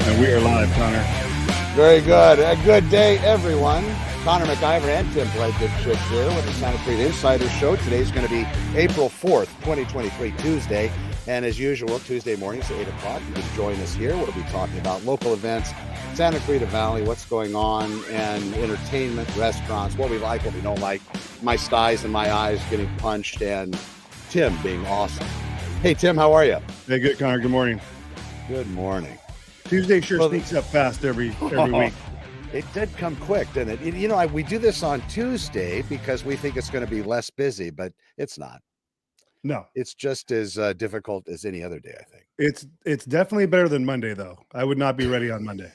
And we are live, Connor. Very good. A good day, everyone. Connor MacIvor and Tim Blankenship here with the Santa Clarita Insider Show. Today's going to be April 4th, 2023, Tuesday. And as usual, Tuesday mornings at 8 o'clock, you can join us here. We'll be talking about local events, Santa Clarita Valley, what's going on, and entertainment, restaurants, what we like, what we don't like, my styes and my eyes getting punched, and Tim being awesome. Hey, Tim, how are you? Hey, good, Connor. Good morning. Good morning. Tuesday sure sneaks up fast every week. It did come quick, didn't it? You know, we do this on Tuesday because we think it's going to be less busy, but it's not. No, it's just as difficult as any other day, I think. It's definitely better than Monday, though. I would not be ready on Monday.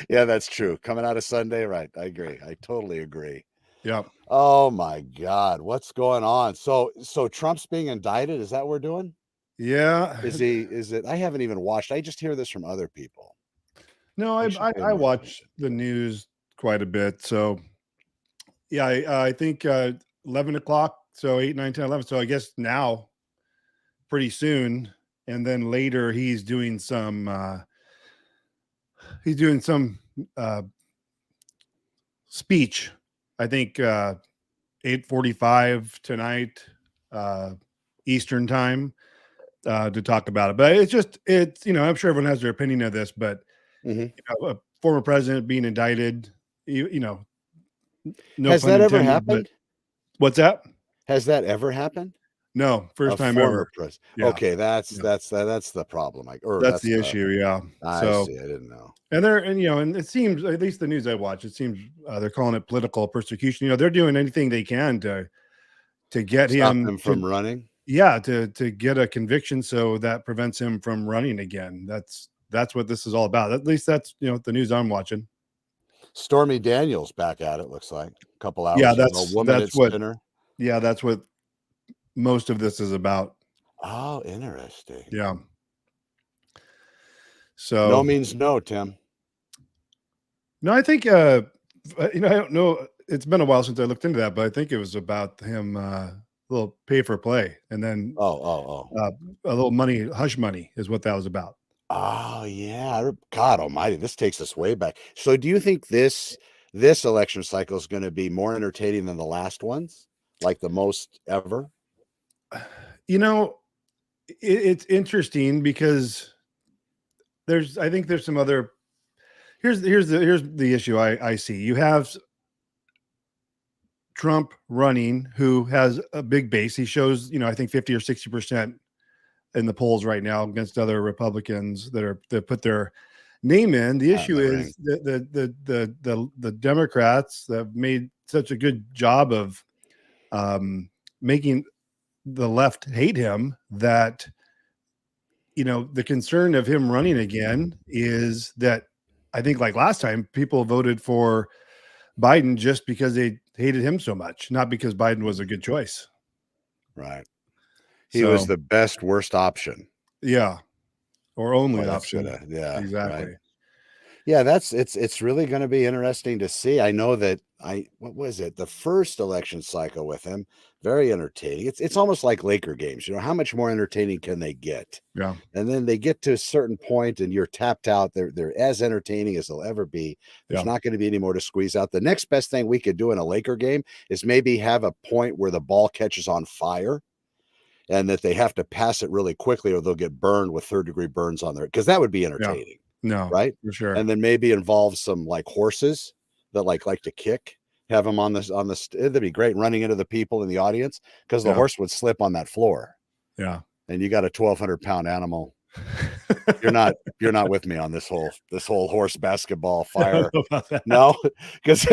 Yeah, that's true. Coming out of Sunday, right? I agree. I totally agree. Yeah. Oh my God, what's going on? So Trump's being indicted. Is that what we're doing? Yeah. Is it? I haven't even watched. I just hear this from other people. No, I watch the news quite a bit. So yeah, I think 11 o'clock. So 8, 9, 10, 11. So I guess now pretty soon. And then later he's doing some speech. I think 8:45 tonight Eastern time to talk about it. But it's I'm sure everyone has their opinion of this, but a former president being indicted, no has that ever happened? What's that? Has that ever happened? No, first time ever. Yeah. Okay, that's the problem. That's the issue. Yeah. I see. I didn't know. And it seems, at least the news I watch, it seems they're calling it political persecution. They're doing anything they can to get him from running. Yeah, to get a conviction so that prevents him from running again. That's what this is all about. At least that's the news I'm watching. Stormy Daniels back at it. Looks like a couple hours. Yeah, that's what most of this is about. Oh, interesting. Yeah. So no means no, Tim. No, I think I don't know. It's been a while since I looked into that, but I think it was about him a little pay for play, and then a little money, hush money is what that was about. Oh yeah, God Almighty, this takes us way back. So, do you think this election cycle is going to be more entertaining than the last ones, like the most ever? It's interesting because I think there's some other. Here's the issue I see. You have Trump running, who has a big base. He shows, I think 50 or 60% in the polls right now against other Republicans that put their name in. The issue is the Democrats that have made such a good job of making the left hate him that the concern of him running again is that I think, like last time, people voted for Biden just because they hated him so much, not because Biden was a good choice. Right. He was the best, worst option. Yeah. Or only option. Yeah, exactly. Right. Yeah, it's really going to be interesting to see. I know that what was it? The first election cycle with him, very entertaining. It's almost like Laker games. How much more entertaining can they get? Yeah. And then they get to a certain point and you're tapped out. They're as entertaining as they'll ever be. There's not going to be any more to squeeze out. The next best thing we could do in a Laker game is maybe have a point where the ball catches on fire and that they have to pass it really quickly or they'll get burned with third-degree burns on there, because that would be entertaining. Yeah. No, right? For sure. And then maybe involve some like horses that like to kick, have them on this, that'd be great, running into the people in the audience, because the horse would slip on that floor. Yeah. And you got a 1,200-pound animal. You're not with me on this whole horse basketball fire. No, because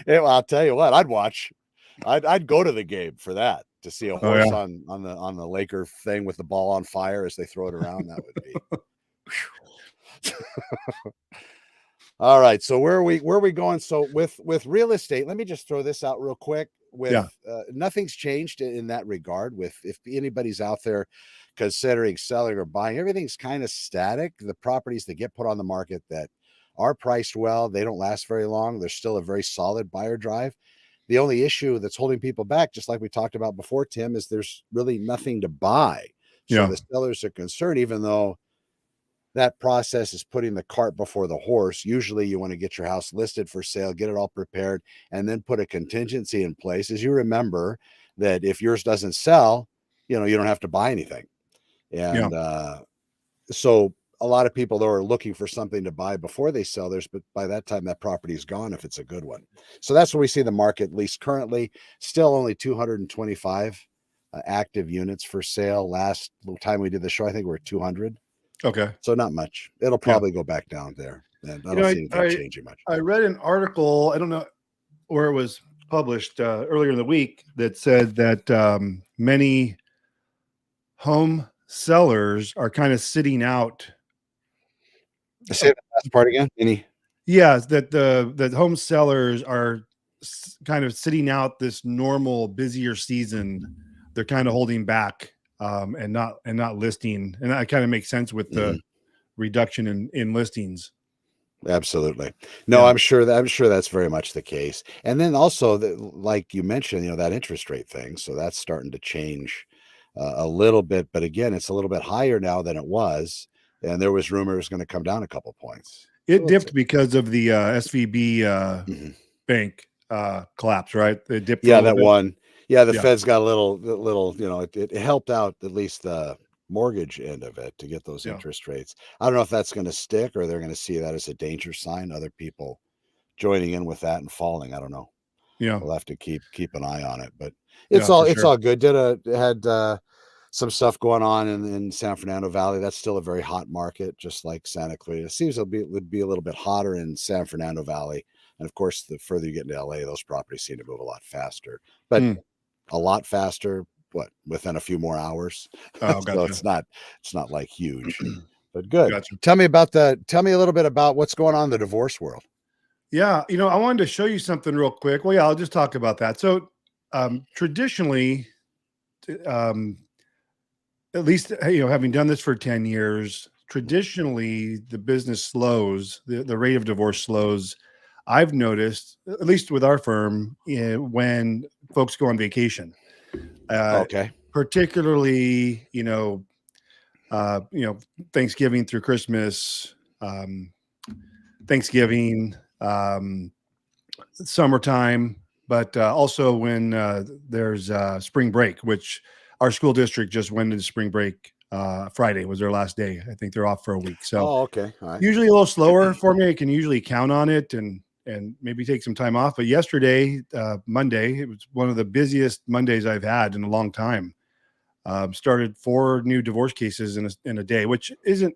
I'll tell you what, I'd go to the game for that, to see a horse on the Laker thing with the ball on fire as they throw it around. That would be all right. So where are we going? So with real estate, let me just throw this out real quick. Nothing's changed in that regard. If anybody's out there considering selling or buying, everything's kind of static. The properties that get put on the market that are priced well, they don't last very long. There's still a very solid buyer drive. The only issue that's holding people back, just like we talked about before, Tim, is there's really nothing to buy. So the sellers are concerned, even though that process is putting the cart before the horse. Usually you want to get your house listed for sale, get it all prepared, and then put a contingency in place. As you remember that if yours doesn't sell, you don't have to buy anything. Yeah. And so a lot of people though are looking for something to buy before they sell theirs, but by that time that property is gone if it's a good one. So that's where we see the market, at least currently, still only 225 active units for sale. Last time we did the show, I think we were 200. Okay. So not much. It'll probably go back down there. And I don't see anything changing much. I read an article, I don't know where it was published earlier in the week, that said that many home sellers are kind of sitting out. Say that last part again. Yeah, that the home sellers are kind of sitting out this normal busier season. They're kind of holding back and not listing, and that kind of makes sense with the reduction in listings. Absolutely. No, yeah. I'm sure that's very much the case. And then also, like you mentioned, that interest rate thing. So that's starting to change a little bit. But again, it's a little bit higher now than it was. And there was rumor it was going to come down a couple points. It dipped because of the SVB bank collapse, right? It dipped. Yeah, that one. Yeah, the Fed's got a little, it helped out at least the mortgage end of it to get those interest rates. I don't know if that's going to stick or they're going to see that as a danger sign. Other people joining in with that and falling. I don't know. Yeah, we'll have to keep an eye on it. But it's all good. Had some stuff going on in San Fernando Valley. That's still a very hot market, just like Santa Clarita. It seems it would be a little bit hotter in San Fernando Valley. And of course, the further you get into LA, those properties seem to move a lot faster. But a lot faster, within a few more hours. Oh, gotcha. So it's not like huge, but good. Gotcha. Tell me a little bit about what's going on in the divorce world. Yeah. I wanted to show you something real quick. Well, yeah, I'll just talk about that. So traditionally, at least, having done this for 10 years, traditionally the business slows, the rate of divorce slows. I've noticed, at least with our firm, when folks go on vacation. Okay. Particularly, Thanksgiving through Christmas, Thanksgiving, summertime, but also when there's spring break, which our school district just went into spring break. Friday was their last day. I think they're off for a week. So okay. All right. Usually a little slower for me. I can usually count on it and maybe take some time off. But yesterday, Monday, it was one of the busiest Mondays I've had in a long time. Started 4 new divorce cases in a day, which isn't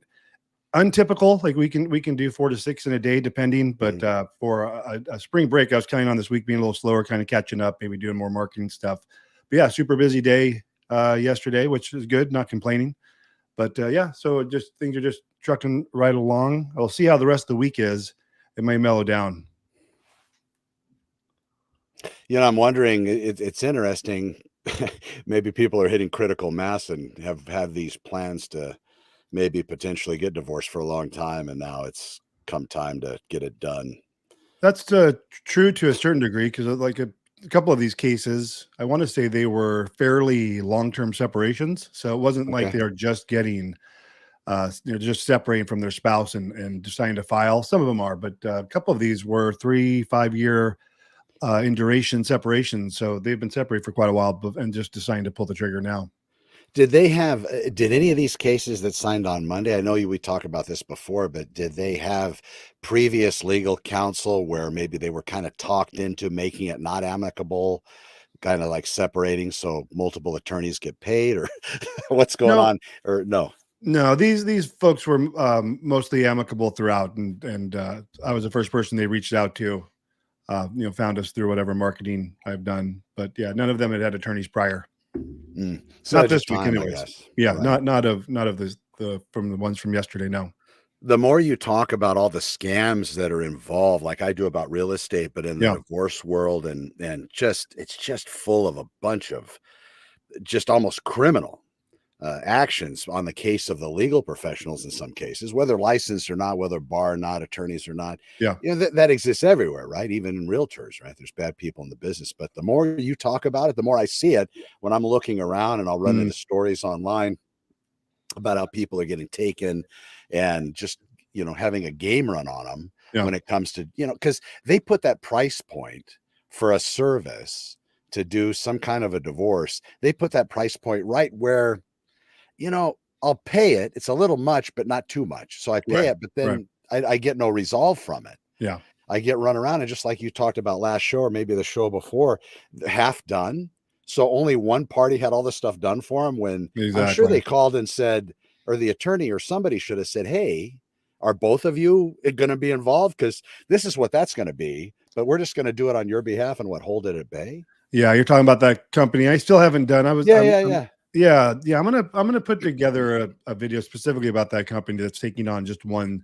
untypical. Like we can do 4 to 6 in a day, depending. But for a spring break, I was counting on this week being a little slower, kind of catching up, maybe doing more marketing stuff. But yeah, super busy day yesterday, which is good. Not complaining. But so things are just trucking right along. I'll see how the rest of the week is. It may mellow down. I'm wondering, it's interesting. Maybe people are hitting critical mass and have these plans to maybe potentially get divorced for a long time. And now it's come time to get it done. That's true to a certain degree. Cause like a couple of these cases, I want to say they were fairly long-term separations. So it wasn't like they were just getting, just separating from their spouse and deciding to file. Some of them are, but a couple of these were 3-5 year in duration separation. So they've been separated for quite a while and just deciding to pull the trigger now. Did any of these cases that signed on Monday, I know we talked about this before, but did they have previous legal counsel where maybe they were kind of talked into making it not amicable, kind of like separating so multiple attorneys get paid, or what's going on? Or no? No, these folks were mostly amicable throughout. And I was the first person they reached out to. Found us through whatever marketing I've done, but yeah, none of them had attorneys prior. So not this week, time, anyways. Yeah, right. not of the from the ones from yesterday. No. The more you talk about all the scams that are involved, like I do about real estate, but in the divorce world, and it's just full of a bunch of just almost criminal actions on the case of the legal professionals in some cases, whether licensed or not, whether bar or not, attorneys or not. Yeah. That exists everywhere, right? Even in realtors, right? There's bad people in the business, but the more you talk about it, the more I see it when I'm looking around and I'll run into stories online about how people are getting taken and just, having a game run on them when it comes to, because they put that price point for a service to do some kind of a divorce. They put that price point right where, I'll pay it. It's a little much, but not too much. So I pay it, but then I get no resolve from it. Yeah. I get run around, and just like you talked about last show, or maybe the show before, half done. So only one party had all this stuff done for them, when I'm sure they called and said, or the attorney or somebody should have said, hey, are both of you going to be involved? Because this is what that's going to be, but we're just going to do it on your behalf and hold it at bay. Yeah. You're talking about that company. I still haven't done. I'm going to put together a video specifically about that company that's taking on just one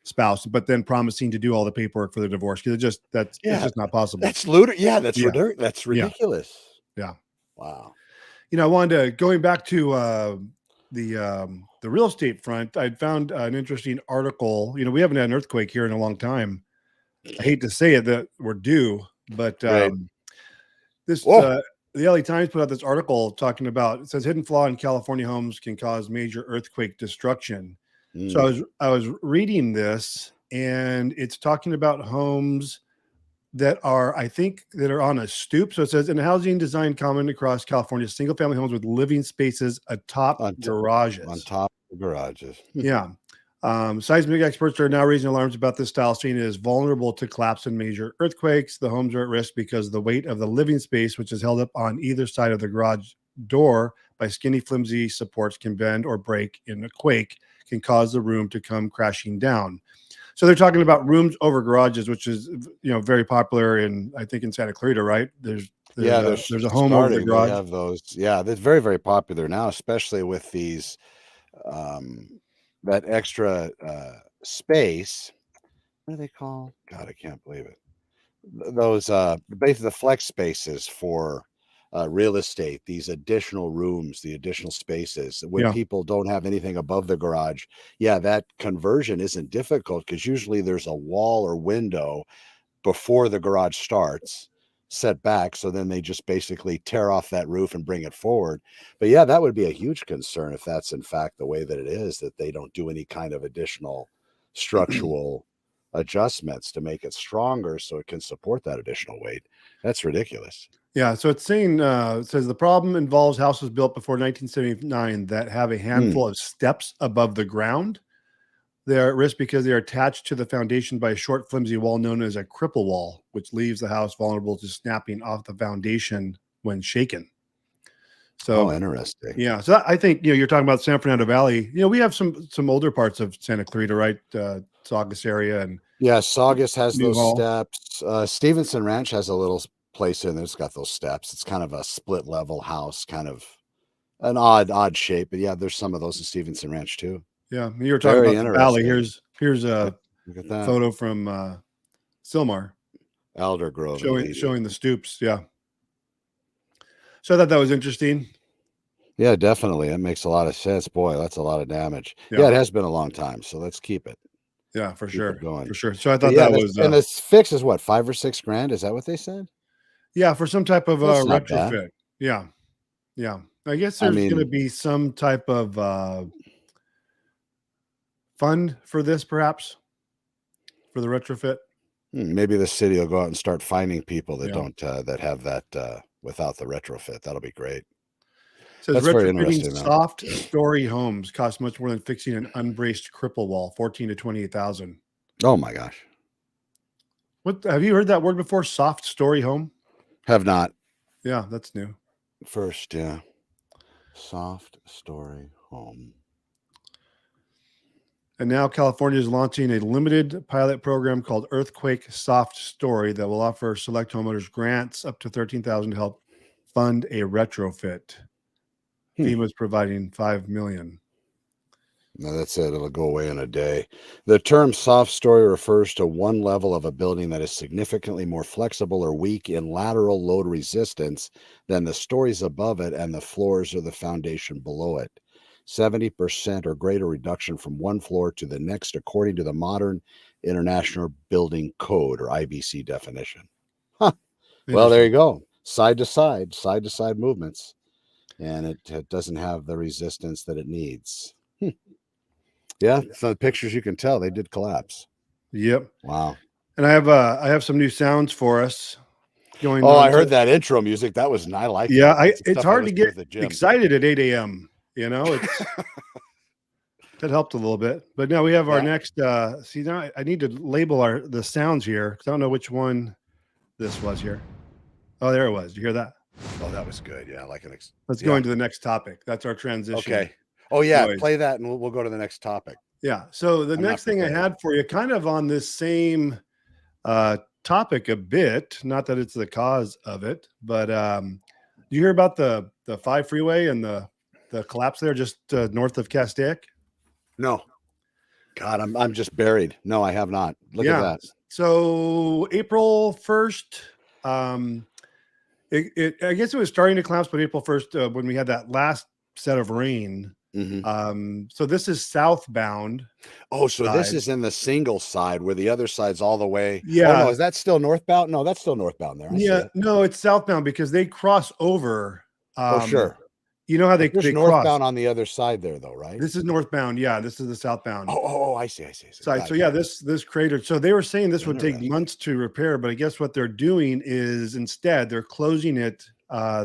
spouse, but then promising to do all the paperwork for the divorce, because it's just not possible. That's ludicrous. Yeah, that's ridiculous. That's ridiculous. Yeah. Wow. I wanted to, going back to the real estate front, I'd found an interesting article. We haven't had an earthquake here in a long time. I hate to say it that we're due, but the LA Times put out this article talking about, it says hidden flaw in California homes can cause major earthquake destruction. So I was reading this, and it's talking about homes that are, I think, that are on a stoop. So it says, in a housing design common across California, single family homes with living spaces atop garages. On top of garages. Yeah. Seismic experts are now raising alarms about this style, saying it is vulnerable to collapse and major earthquakes. The homes are at risk because the weight of the living space, which is held up on either side of the garage door by skinny, flimsy supports, can bend or break in a quake, can cause the room to come crashing down. So they're talking about rooms over garages, which is, very popular in Santa Clarita, right? There's a home over the garage. They have those. Yeah, that's very, very popular now, especially with these that extra space. What do they call? God, I can't believe it. Those basically the flex spaces for real estate, these additional rooms, the additional spaces, when people don't have anything above the garage. Yeah, that conversion isn't difficult, because usually there's a wall or window before the garage starts, set back. So then they just basically tear off that roof and bring it forward. But yeah, that would be a huge concern if that's in fact the way that it is, that they don't do any kind of additional structural adjustments to make it stronger so it can support that additional weight. That's ridiculous. Yeah, so it's saying, it says the problem involves houses built before 1979 that have a handful of steps above the ground. They are at risk because they are attached to the foundation by a short, flimsy wall known as a cripple wall, which leaves the house vulnerable to snapping off the foundation when shaken. So interesting. Yeah, so I think, you're talking about San Fernando Valley. We have some older parts of Santa Clarita, right? Saugus area, and Saugus has those steps. Stevenson Ranch has a little place in there. It's got those steps. It's kind of a split level house, kind of an odd shape, but yeah, there's some of those in Stevenson Ranch too. Yeah, you were talking about the valley. Here's a photo from Sylmar, Alder Grove, showing the stoops. Yeah, so I thought that was interesting. Yeah, definitely. It makes a lot of sense. Boy, that's a lot of damage. Yeah, it has been a long time, so let's keep it. Yeah, for sure. Going. For sure. So I thought that was, and the fix is what, $5 or $6 Is that what they said? Yeah, for some type of retrofit. Yeah. I guess there's going to be some type of fund for this, perhaps, for the retrofit. Maybe the city will go out and start finding people that don't that have that without the retrofit. That'll be great. It says retrofitting soft story homes costs much more than fixing an unbraced cripple wall, $14,000 to $28,000. Oh my gosh! What, have you heard that word before? Soft story home? Have not. Yeah, that's new. First, yeah. Soft story home. And now California is launching a limited pilot program called Earthquake Soft Story that will offer select homeowners grants up to $13,000 to help fund a retrofit. FEMA is providing $5 million. No, that's it. It'll go away in a day. The term soft story refers to one level of a building that is significantly more flexible or weak in lateral load resistance than the stories above it and the floors or the foundation below it. 70% or greater reduction from one floor to the next, according to the Modern International Building Code, or IBC definition. Huh. Well, there you go. Side to side movements. And it doesn't have the resistance that it needs. Yeah, so the pictures you can tell they did collapse. Yep. Wow. And I have some new sounds for us going Oh, on. I heard that intro music. That was I like Yeah, that. That's the it's stuff I hard to listen get at the gym. excited at 8 a.m. You know, it's that helped a little bit. But now we have our next see now I need to label the sounds here because I don't know which one this was here. Oh, there it was. Did you hear that? Oh, that was good. Yeah, like Let's go into the next topic. That's our transition. Okay. Oh yeah, noise. play that and we'll go to the next topic. Yeah. So the next thing I had for you, kind of on this same topic a bit, not that it's the cause of it, but you hear about the 5 freeway and the collapse there just north of Castaic? No. God, I'm just buried. No, I have not. Look at that. So April 1st, I guess it was starting to collapse, but April 1st, when we had that last set of rain. So this is southbound. Oh, so this is in the single side where the other side's all the way. Yeah. Oh, no, is that still northbound? No, that's still northbound there. No, it's southbound because they cross over. Oh, sure. You know how they northbound cross on the other side there, though, right? This is northbound. Yeah, this is the southbound. Oh, I see. Side. So yeah, this crater. So they were saying this would take months to repair, but I guess what they're doing is instead they're closing it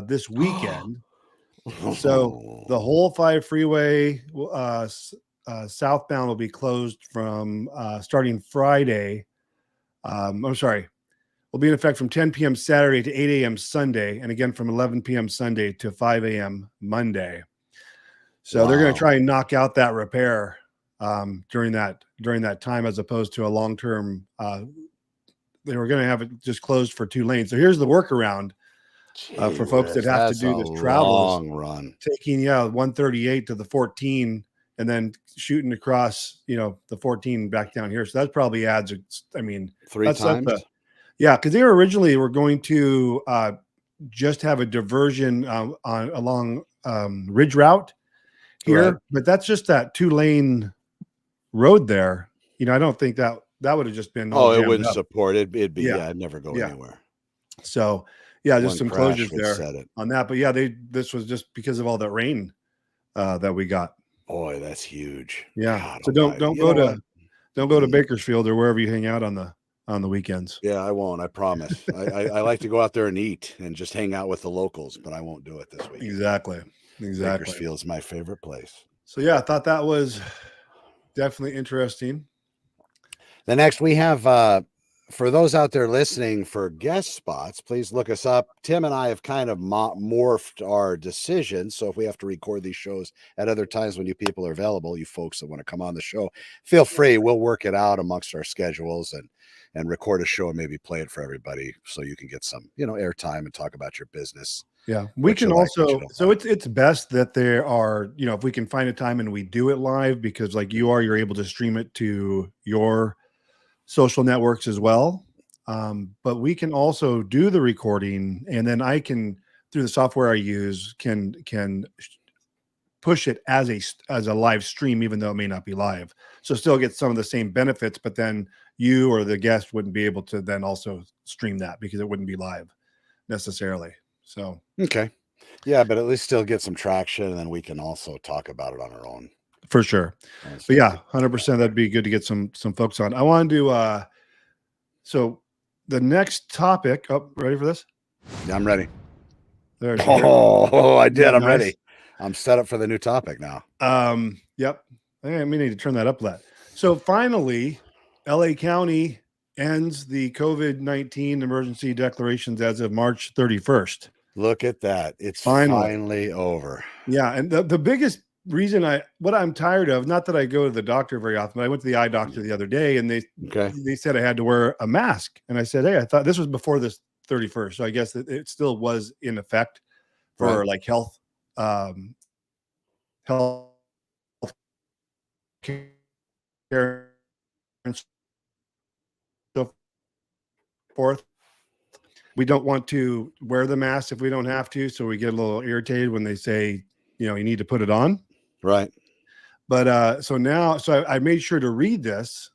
this weekend. So the whole 5 freeway southbound will be closed from starting Friday. I'm sorry. Will be in effect from 10 p.m. Saturday to 8 a.m. Sunday, and again from 11 p.m. Sunday to 5 a.m. Monday. So they're going to try and knock out that repair during that time, as opposed to a long-term. They were going to have it just closed for 2 lanes. So here's the workaround for folks that have to do this travel. Long run. Taking 138 to the 14 and then shooting across, the 14 back down here. So that probably adds, 3 times. Because they were going to just have a diversion along Ridge Route here, but that's just that 2-lane road there. I don't think that would have just been. Oh, it wouldn't support it. It'd be it'd never go anywhere. So just some closures there on that. But this was just because of all that rain that we got. Boy, that's huge. Yeah. God, so don't go to Bakersfield or wherever you hang out on the weekends. Yeah, I won't. I promise. I like to go out there and eat and just hang out with the locals, but I won't do it this week. Exactly. Bakersfield's my favorite place. So I thought that was definitely interesting. The next we have, for those out there listening for guest spots, please look us up. Tim and I have kind of morphed our decisions. So if we have to record these shows at other times when you people are available, you folks that want to come on the show, feel free. We'll work it out amongst our schedules and record a show and maybe play it for everybody so you can get some, airtime and talk about your business. Yeah, we can also, so it's best that there are, if we can find a time and we do it live, because like you're able to stream it to your social networks as well. But we can also do the recording, and then I can, through the software I use, can push it as a live stream, even though it may not be live. So still get some of the same benefits, but then you or the guest wouldn't be able to then also stream that because it wouldn't be live necessarily. So okay, yeah, but at least still get some traction, and then we can also talk about it on our own for sure. But 100%, that'd be good to get some folks on. I wanted to so the next topic. Oh, ready for this? Yeah, I'm ready. There. I did. I'm ready. I'm set up for the new topic now. Yep. I may need to turn that up. So finally, LA County ends the COVID-19 emergency declarations as of March 31st. Look at that. It's finally over. Yeah. And the biggest reason what I'm tired of, not that I go to the doctor very often, but I went to the eye doctor the other day and they said I had to wear a mask. And I said, hey, I thought this was before this 31st. So I guess that it still was in effect for like health care and so forth. We don't want to wear the mask if we don't have to, so we get a little irritated when they say, you need to put it on. Right. But so I made sure to read this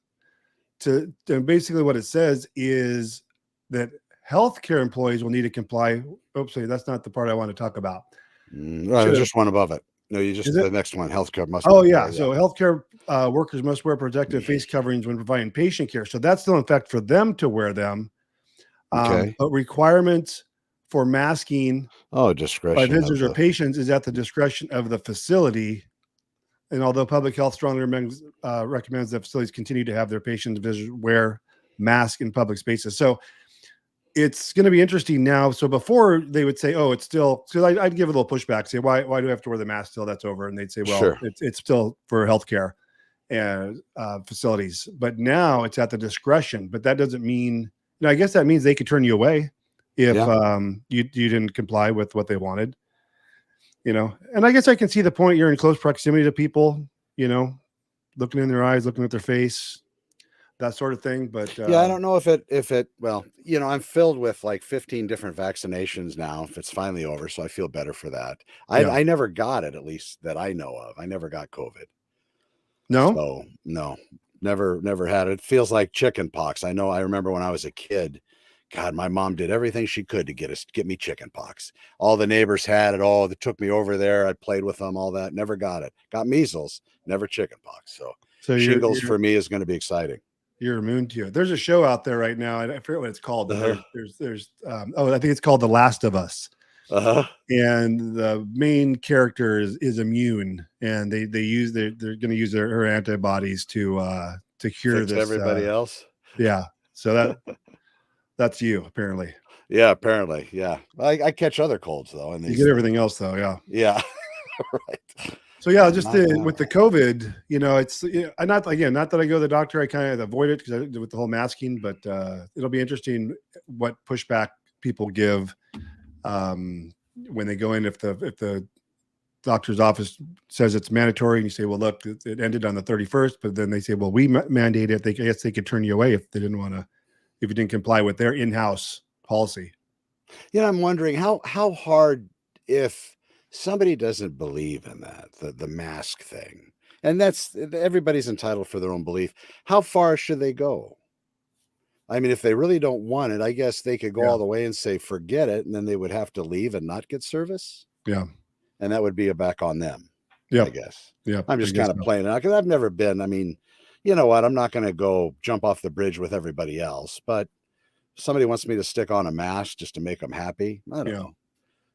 to basically what it says is that healthcare employees will need to comply. Oops, that's not the part I want to talk about. Just one above it. No, you just the next one. Healthcare must. Oh yeah. So healthcare workers must wear protective face coverings when providing patient care. So that's still in effect for them to wear them. But requirements for masking discretion by visitors or patients is at the discretion of the facility. And although public health strongly recommends that facilities continue to have their patients and visitors wear masks in public spaces. So it's going to be interesting now. So before they would say, oh, it's still, so I'd give a little pushback, say, why do we have to wear the mask till that's over? And they'd say, well, it's still for healthcare and facilities. But now it's at the discretion. But that doesn't mean, I guess that means they could turn you away if you didn't comply with what they wanted. And I guess I can see the point. You're in close proximity to people, looking in their eyes, looking at their face, that sort of thing. But I don't know if it, well, I'm filled with like 15 different vaccinations now, if it's finally over. So I feel better for that. I never got it, at least that I know of. I never got COVID. No? So no, never had it. It feels like chicken pox. I remember when I was a kid, God, my mom did everything she could to get me chicken pox. All the neighbors had it all. They took me over there. I played with them, all that. Never got it. Got measles, never chicken pox. So shingles for me is going to be exciting. You're immune to it. There's a show out there right now. I forget what it's called. But there's I think it's called The Last of Us. And the main character is immune, and they're going to use her antibodies to cure fix this. Everybody else. Yeah. So that's you apparently. Yeah, apparently. Yeah. I catch other colds though, and you get everything else though. Yeah. Yeah. Right. So yeah, just with the COVID, it's not that I go to the doctor, I kind of avoid it because with the whole masking, but it'll be interesting what pushback people give when they go in. If the doctor's office says it's mandatory, and you say, well, look, it ended on the 31st, but then they say, well, we mandate it. I guess they could turn you away if they didn't want to, if you didn't comply with their in-house policy. I'm wondering how hard, if somebody doesn't believe in that, the mask thing, and that's, everybody's entitled for their own belief. How far should they go? I mean, if they really don't want it, I guess they could go all the way and say, forget it. And then they would have to leave and not get service. Yeah. And that would be back on them. Yeah. I guess. Yeah. I'm just kind of playing it out because I've never been, I mean, you know what? I'm not going to go jump off the bridge with everybody else, but if somebody wants me to stick on a mask just to make them happy, I don't know.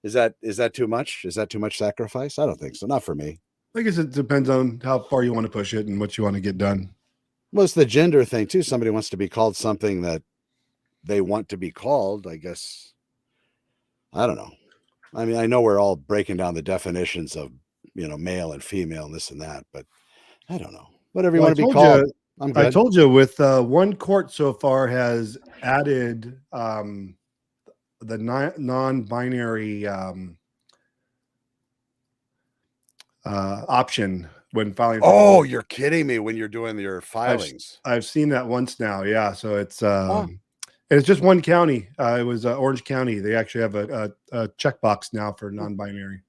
Is that too much? Is that too much sacrifice? I don't think so. Not for me. I guess it depends on how far you want to push it and what you want to get done. Well, it's the gender thing too. Somebody wants to be called something that they want to be called, I guess. I don't know. I mean, I know we're all breaking down the definitions of, male and female and this and that, but I don't know. Whatever you want to be called. I'm good. I told you with one court so far has added the non-binary option when filing. Oh, you're kidding me! When you're doing your filings, I've seen that once now. Yeah, so it's it's just one county. It was Orange County. They actually have a checkbox now for non-binary.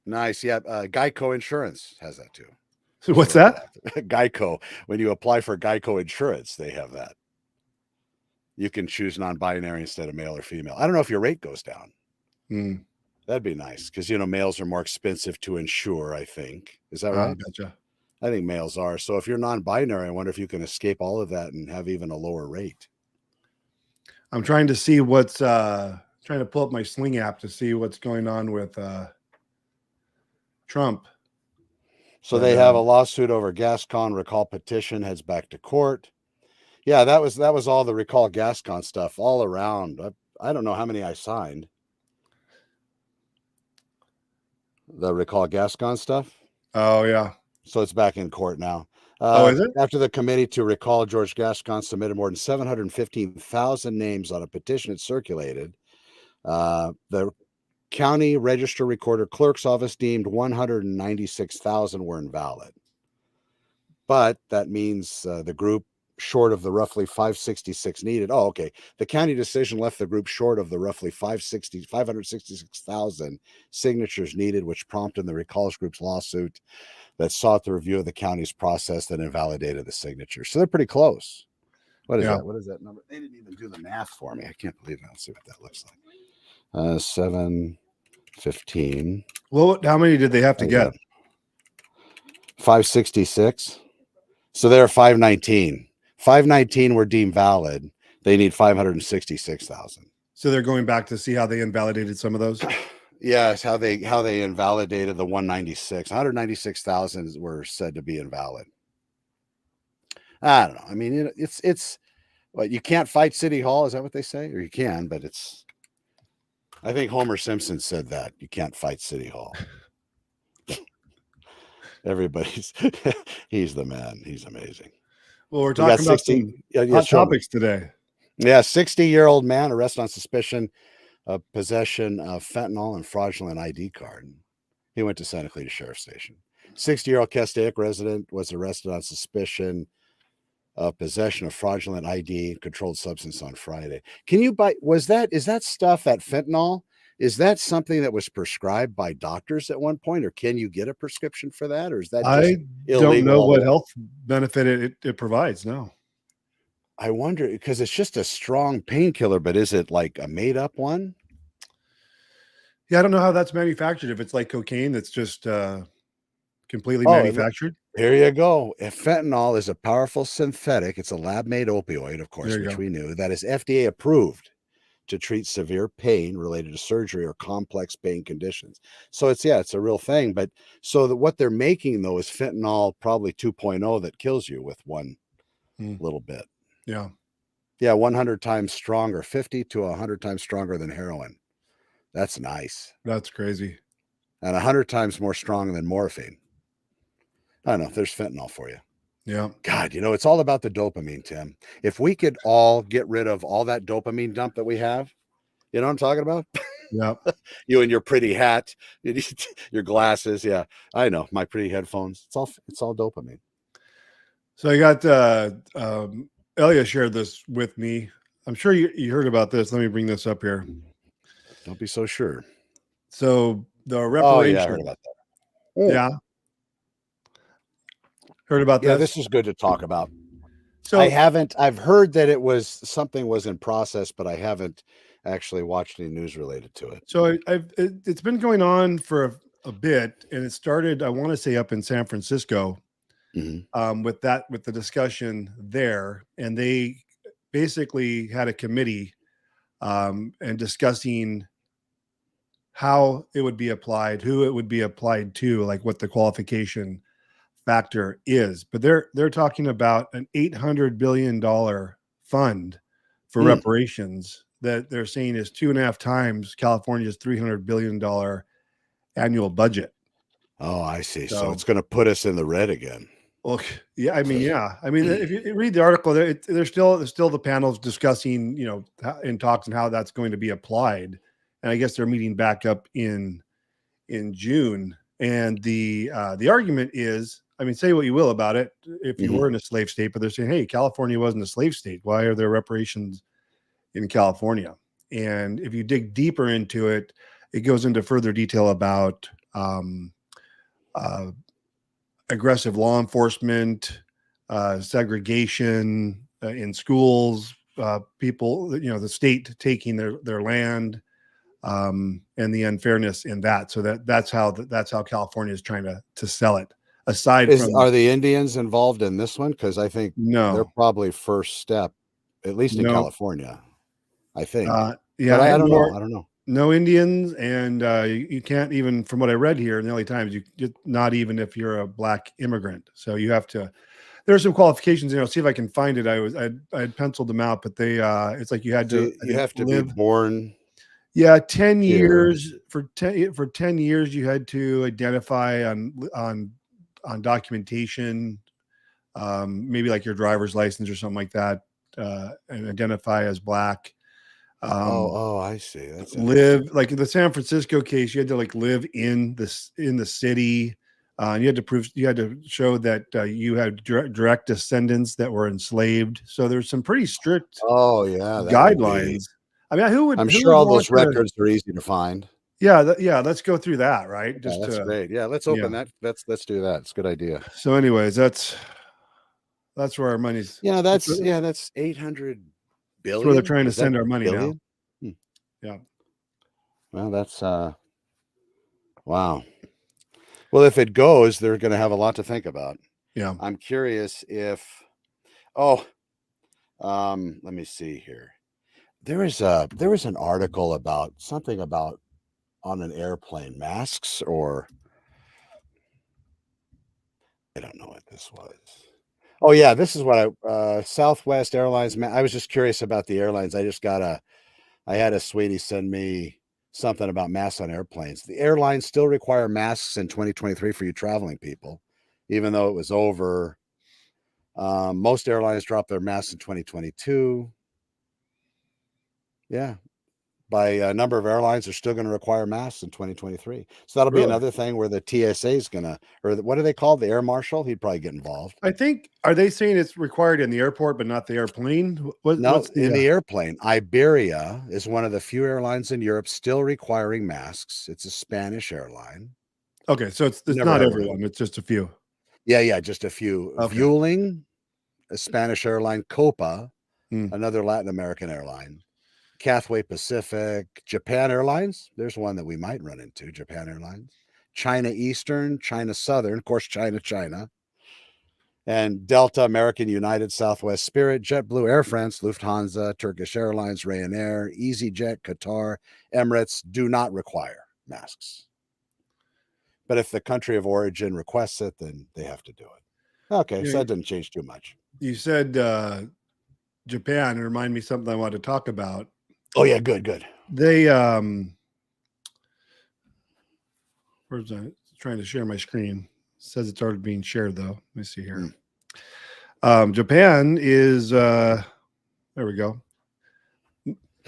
Nice. Yeah, Geico Insurance has that too. So what's that? Geico. When you apply for Geico Insurance, they have that. You can choose non-binary instead of male or female. I don't know if your rate goes down. That'd be nice because, males are more expensive to insure, I think. Is that right? Gotcha. I think males are. So if you're non-binary, I wonder if you can escape all of that and have even a lower rate. I'm trying to see what's trying to pull up my Sling app to see what's going on with Trump. So they have a lawsuit over GasCon recall petition heads back to court. Yeah, that was all the recall GasCon stuff all around. I don't know how many I signed. The recall GasCon stuff. Oh yeah. So it's back in court now. Is it? After the committee to recall George GasCon submitted more than 715,000 names on a petition it circulated, the county register recorder clerk's office deemed 196,000 were invalid. But that means the group short of the roughly 566 needed. Oh, okay. The county decision left the group short of the roughly 566,000 signatures needed, which prompted the recalls group's lawsuit that sought the review of the county's process that invalidated the signatures. So they're pretty close. What is that? What is that number? They didn't even do the math for me. I can't believe it. Let's see what that looks like. 715. Well, how many did they have to get? 566. So they're 519. 519 were deemed valid. They need 566,000. So they're going back to see how they invalidated some of those. Yes, how they invalidated the 196. 196,000 were said to be invalid. I don't know. I mean, it's what, you can't fight City Hall. Is that what they say? Or you can, but I think Homer Simpson said that you can't fight City Hall. Everybody's he's the man. He's amazing. Well, we're talking about 60 some hot topics today. Yeah, 60-year-old man arrested on suspicion of possession of fentanyl and fraudulent ID card. He went to Santa Clarita Sheriff's Station. 60-year-old Castaic resident was arrested on suspicion of possession of fraudulent ID and controlled substance on Friday. Can you buy? Is that stuff, that fentanyl? Is that something that was prescribed by doctors at one point, or can you get a prescription for that, or is that just I illegal? don't know what health benefit it provides. No, I wonder, because it's just a strong painkiller, but is it like a made up one? Yeah, I don't know how that's manufactured. If it's like cocaine, that's just completely manufactured. Here you go. If fentanyl is a powerful synthetic, it's a lab-made opioid, of course, which we knew, that is FDA approved to treat severe pain related to surgery or complex pain conditions. So it's a real thing. But so what they're making though is fentanyl, probably 2.0, that kills you with one little bit. Yeah. Yeah. 100 times stronger, 50 to 100 times stronger than heroin. That's nice. That's crazy. And 100 times more strong than morphine. I don't know. There's fentanyl for you. Yeah. God, it's all about the dopamine, Tim. If we could all get rid of all that dopamine dump that we have, you know what I'm talking about? Yeah. You and your pretty hat, your glasses. Yeah, I know. My pretty headphones. It's all dopamine. So I got Elia shared this with me. I'm sure you heard about this. Let me bring this up here. Don't be so sure. So the reparation. Oh, yeah, I heard about that. Oh. Yeah. Heard about this? Yeah, this is good to talk about. So I've heard that something was in process, but I haven't actually watched any news related to it. So it's been going on for a bit, and it started, I want to say, up in San Francisco, with the discussion there. And they basically had a committee and discussing how it would be applied, who it would be applied to, like what the qualification factor is. But they're talking about an $800 billion fund for reparations that they're saying is 2.5 times California's $300 billion annual budget. Oh, I see. So it's going to put us in the red again. Well, yeah. I mean, if you read the article, there's still the panels discussing, in talks and how that's going to be applied. And I guess they're meeting back up in June. And the argument is, I mean, say what you will about it, if you were in a slave state, but they're saying, hey, California wasn't a slave state. Why are there reparations in California? And if you dig deeper into it, it goes into further detail about aggressive law enforcement, segregation in schools, people, the state taking their land, and the unfairness in that. So that's how California is trying to sell it. Are the Indians involved in this one? Because I think they're probably first step, at least in California. I think. Yeah, but I don't know. I don't know. No Indians, and you can't even, from what I read here in the LA Times, not even if you're a Black immigrant. So you have to. There are some qualifications. See if I can find it. I had penciled them out, but they it's like you had to. You have to be born. Yeah, 10 years for 10 years you had to identify on documentation, maybe like your driver's license or something like that, and identify as Black. I see. That's live like in the San Francisco case. You had to live in the city. And you had to show that you had direct descendants that were enslaved. So there's some pretty strict guidelines. I mean, I'm sure all those records are easy to find. Yeah, let's go through that, right? That's great. Yeah, let's open that. Let's do that. It's a good idea. So, anyways, that's where our money's. That's 800 billion. That's where they're trying to send our money now. Yeah. Well, that's wow. Well, if it goes, they're going to have a lot to think about. Yeah. I'm curious if, let me see here. There was an article about something about on an airplane, masks, or I don't know what this was. Oh yeah, this is what Southwest Airlines. I was just curious about the airlines. I had a sweetie send me something about masks on airplanes. The airlines still require masks in 2023 for you traveling people, even though it was over. Most airlines dropped their masks in 2022. Yeah, by a number of airlines are still going to require masks in 2023. So that'll be Really? another thing where the TSA is going to, or what do they call the air marshal? He'd probably get involved. I think, are they saying it's required in the airport, but not the airplane? No, What's in the airplane. Iberia is one of the few airlines in Europe still requiring masks. It's a Spanish airline. okay. So it's Never not heard of it. everyone. It's just a few. Yeah, just a few. Okay. Vueling, a Spanish airline. Copa, Hmm. another Latin American airline. Cathay Pacific, Japan Airlines. There's one that we might run into, Japan Airlines. China Eastern, China Southern, of course, China. And Delta, American, United, Southwest, Spirit, JetBlue, Air France, Lufthansa, Turkish Airlines, Ryanair, EasyJet, Qatar, Emirates do not require masks. But if the country of origin requests it, then they have to do it. Okay, so that didn't change too much. You said Japan. It reminded me of something I wanted to talk about. Oh yeah, good. They where's I trying to share my screen? It says it's already being shared though. Let me see here. Japan is there we go.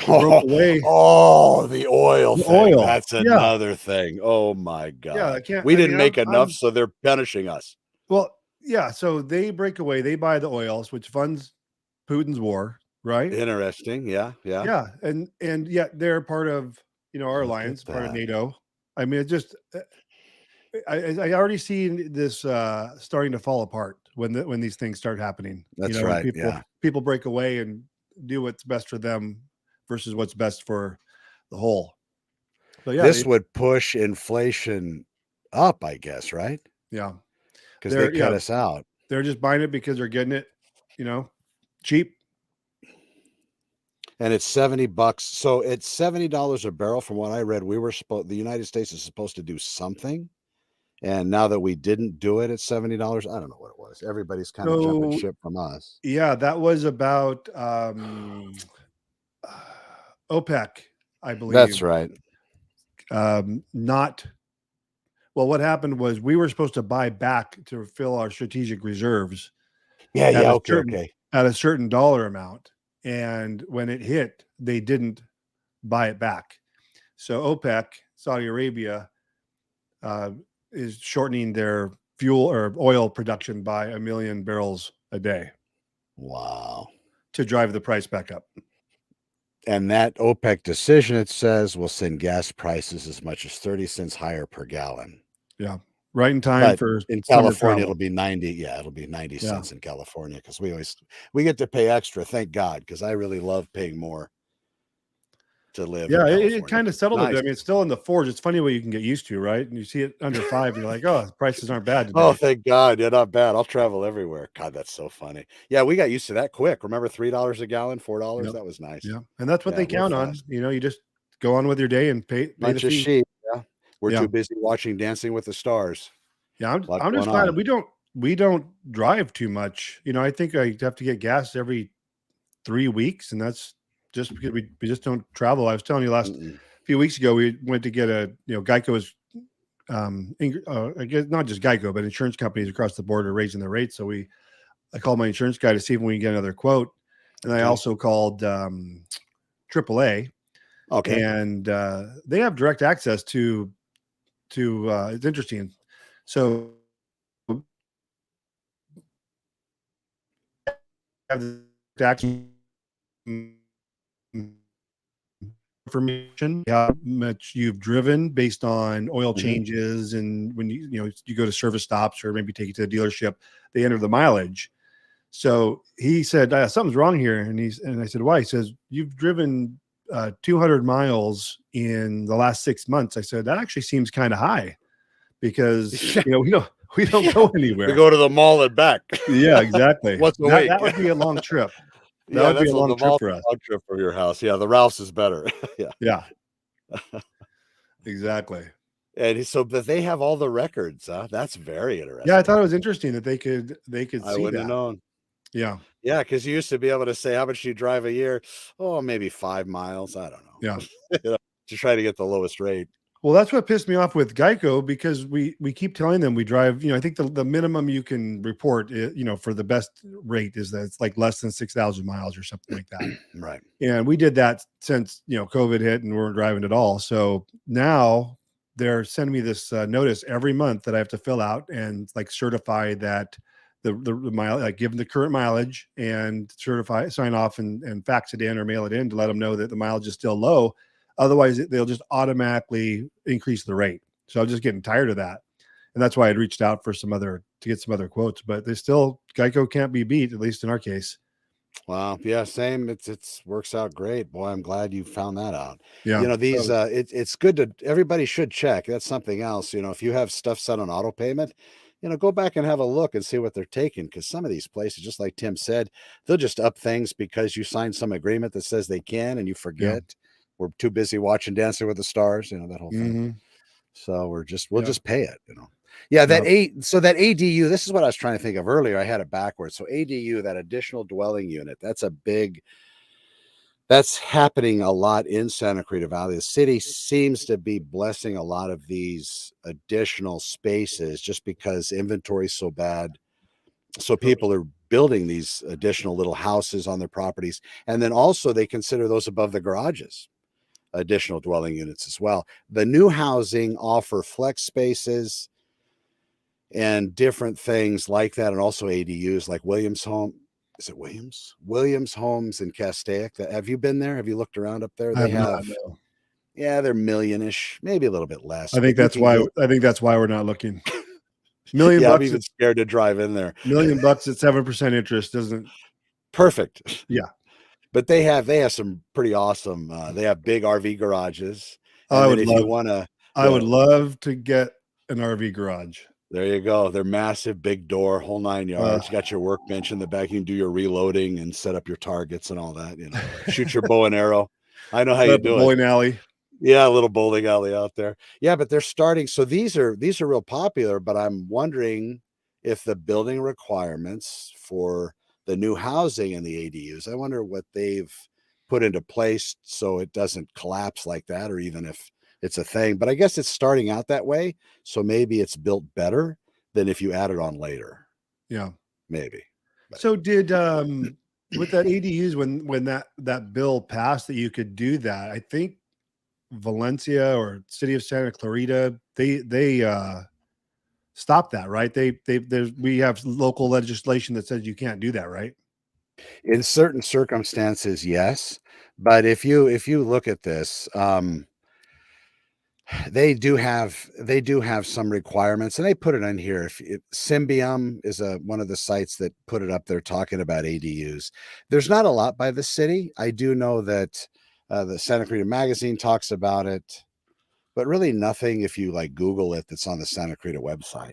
Broke away. Oh, the oil thing. Oil. That's another thing. Oh my God. Yeah, I can't. We didn't make enough, so they're punishing us. Well, yeah. So they break away. They buy the oils, which funds Putin's war, right? Interesting. Yeah. And yet they're part of our alliance, part of NATO. I mean, it just I already see this starting to fall apart when these things start happening. That's right. People break away and do what's best for them versus what's best for the whole. So yeah, this would push inflation up, I guess, right? Yeah, because they cut us out. They're just buying it because they're getting it, cheap. And it's $70. So it's $70 a barrel. From what I read, the United States is supposed to do something. And now that we didn't do it at $70, I don't know what it was. Everybody's kind of jumping ship from us. Yeah, that was about OPEC, I believe. That's right. What happened was we were supposed to buy back to fill our strategic reserves. Okay. At a certain dollar amount. And when it hit, they didn't buy it back. So OPEC, Saudi Arabia, is shortening their fuel or oil production by 1 million barrels a day. Wow. To drive the price back up. And that OPEC decision, it says, will send gas prices as much as 30 cents higher per gallon. Yeah. Right in time for in California, it'll be 90. Yeah, it'll be 90 cents in California because we get to pay extra. Thank God, because I really love paying more to live. Yeah, it kind of settled a bit. Nice. I mean, it's still in the fours. It's funny what you can get used to, right? And you see it under 5, and you're like, oh, the prices aren't bad today. Oh, thank God. Yeah, not bad. I'll travel everywhere. God, that's so funny. Yeah, we got used to that quick. Remember $3 a gallon, $4? Yep. That was nice. Yeah, and that's what they count on. You just go on with your day and pay bunch of sheep. Yeah, we're too busy watching Dancing with the Stars. Yeah, I'm just glad we don't drive too much. I think I have to get gas every 3 weeks, and that's just because we just don't travel. I was telling you a few weeks ago, we went to get Geico's, I guess not just Geico, but insurance companies across the board are raising their rates. So I called my insurance guy to see if we can get another quote, and I also called AAA. Okay, and they have direct access to it's interesting. So have the tax information, how much you've driven based on oil changes, and when you go to service stops or maybe take it to the dealership, they enter the mileage. So he said something's wrong here, and I said why? He says you've driven 200 miles in the last 6 months. I said that actually seems kind of high because we We don't go We anywhere. go to the mall and back. Yeah, exactly. Once a week. That would be a long trip. That Yeah, would be that's a long the trip mall's for a us. long trip from your house. Yeah, the Ralph's is better. Yeah. Yeah. Exactly. And so, but they have all the records. Huh? That's very interesting. Yeah, I thought it was interesting that they could I see wouldn't that. have known. Yeah. Yeah, because you used to be able to say how much you drive a year. Oh, maybe 5 miles. I don't know. Yeah. You know, to try to get the lowest rate. Well, that's what pissed me off with Geico, because we keep telling them we drive, I think the minimum you can report, for the best rate is that it's like less than 6,000 miles or something like that. Right. And we did that since, COVID hit and we weren't driving at all. So now they're sending me this notice every month that I have to fill out and like certify that the mile, like give them the current mileage and sign off and fax it in or mail it in to let them know that the mileage is still low. Otherwise, they'll just automatically increase the rate. So I'm just getting tired of that. And that's why I'd reached out for to get some other quotes, but Geico can't be beat, at least in our case. Wow. Yeah. Same. It's works out great. Boy, I'm glad you found that out. Yeah. These, it's good to, everybody should check. That's something else. If you have stuff set on auto payment, go back and have a look and see what they're taking. Because some of these places, just like Tim said, they'll just up things because you signed some agreement that says they can and you forget. Yeah. We're too busy watching Dancing with the Stars, that whole thing. Mm-hmm. So we'll just pay it, Yeah, that ADU, this is what I was trying to think of earlier. I had it backwards. So ADU, that additional dwelling unit, that's happening a lot in Santa Clarita Valley. The city seems to be blessing a lot of these additional spaces just because inventory is so bad. So people are building these additional little houses on their properties. And then also they consider those above the garages additional dwelling units as well. The new housing offer flex spaces and different things like that, and also ADUs like Williams Home. Is it Williams? Williams Homes in Castaic. Have you been there? Have you looked around up there? They have. No. Yeah, they're million-ish, maybe a little bit less. I think that's why we're not looking. $1 million. I'm even scared to drive in there. $1 million at 7% interest doesn't. Perfect. Yeah. But they have some pretty awesome. They have big RV garages. I would love to get an RV garage. There you go. They're massive, big door, whole 9 yards. You got your workbench in the back. You can do your reloading and set up your targets and all that. Shoot your bow and arrow. I know how you do it. Bowling alley. Yeah, a little bowling alley out there. Yeah, but they're starting. So these are real popular. But I'm wondering if the building requirements for the new housing and the ADUs, I wonder what they've put into place so it doesn't collapse like that, or even if it's a thing. But I guess it's starting out that way. So maybe it's built better than if you add it on later. Yeah, maybe. But. So did with that ADUs, when that bill passed that you could do that, I think Valencia or city of Santa Clarita, they stop that, right? We have local legislation that says you can't do that, right? In certain circumstances, yes. But if you look at this, they do have some requirements, and they put it in here. If Symbium is one of the sites that put it up there talking about ADUs. There's not a lot by the city. I do know that the Santa Clarita Magazine talks about it, but really nothing if you like Google it that's on the Santa Clarita website.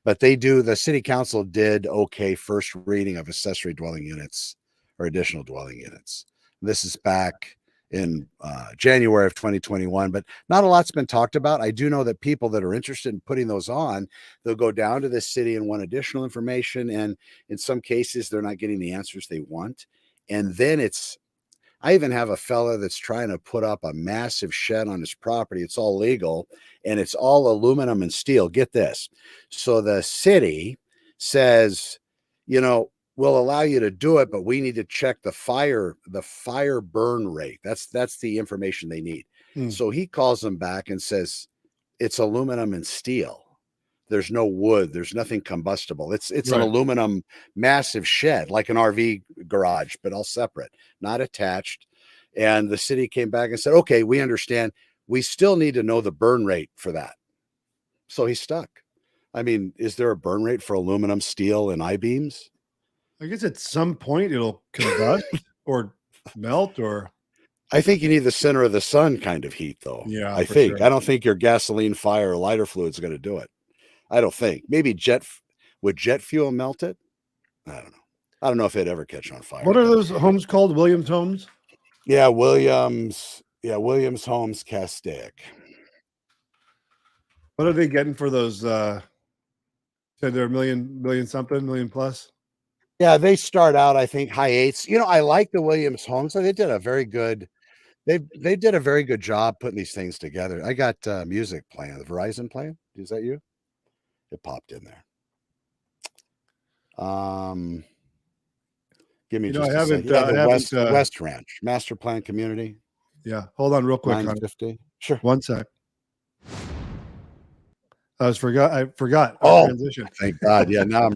But the city council did okay first reading of accessory dwelling units or additional dwelling units. This is back in January of 2021, but not a lot's been talked about. I do know that people that are interested in putting those on, they'll go down to the city and want additional information. And in some cases, they're not getting the answers they want. And then I even have a fella that's trying to put up a massive shed on his property. It's all legal and it's all aluminum and steel. Get this. So the city says, we'll allow you to do it, but we need to check the fire burn rate. That's the information they need. So he calls them back and says, it's aluminum and steel. There's no wood. There's nothing combustible. It's right. An aluminum massive shed, like an RV garage, but all separate, not attached. And the city came back and said, okay, we understand. We still need to know the burn rate for that. So he's stuck. I mean, is there a burn rate for aluminum, steel, and I-beams? I guess at some point it'll combust or melt, or I think you need the center of the sun kind of heat, though. Yeah, I think. Sure. I don't think your gasoline, fire, or lighter fluid is going to do it. I don't think. Maybe would jet fuel melt it? I don't know. I don't know if it'd ever catch on fire. What are those homes called? Williams homes? Yeah, Williams. Yeah, Williams Homes Castaic. What are they getting for those? Said they're million something, million plus. Yeah, they start out, I think, high eights. I like the Williams Homes. They did a very good. They did a very good job putting these things together. I got music playing. The Verizon playing. Is that you? It popped in there. Give me just a second. Yeah, the West Ranch Master Plan Community. Yeah, hold on real quick. 950. Sure. One sec. I forgot. Oh, transition. Thank God. Yeah, now I'm.